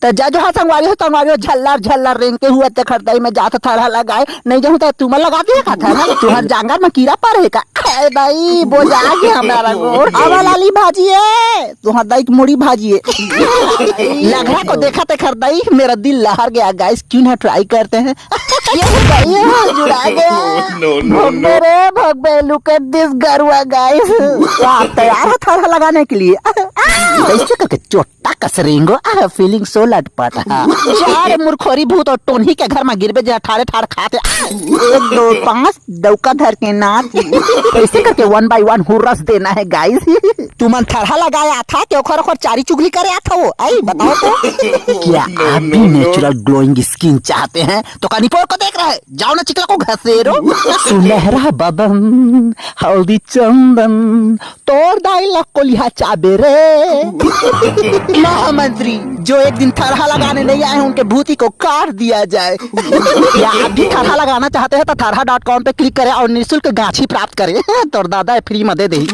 तो जा जो संगवारी हो झल्लर झल्लर रेंग के हुआ खर दई में जात थरहा लगाए नहीं जाऊँ तो तुम लगा दिया का था ना तुम्हार जांगर में कीड़ा पड़े का खाए दई बोझा गया हमारा गोर आवा लाली भाजिए तुहार दई की मुड़ी भाजिए लघड़ा को देखा ते खर दई मेरा दिल लहर गया गाइस क्यों ना ट्राई करते हैं ये जुड़ा गया भगवे लुक एट दिस गरुआ गाइस आप तैयार हो थरहा लगाने के लिए ऐसे करके चोटा कसरेंगो फीलिंग सो लटपट चार मूर्खोरी भूत और टोनी के घर में गिरबे जा ठाड़े ठाड़ खाते 1 2 5 डौका धर के नाच ऐसे करके 1 by 1 हुर्रस देना है गाइस तुमन थरहा लगाया था कि ओखर ओखर चारी चुगली करे था वो आई बताओ तो क्या आप भी नेचुरल ग्लोइंग स्किन चाहते हैं तो कनिपोर को देख रहा है जाओ ना चिकला को घसेरो सुनहरा बदन हल्दी चंदन तोड़ दाइला को लिहा चाबे रे महामंत्री जो एक दिन थरहा लगाने नहीं आए उनके भूति को काट दिया जाए या आप भी थरहा लगाना चाहते हैं तो थरहा.com पे क्लिक करें और निःशुल्क गांछी प्राप्त करें तो दादा फ्री में दे दे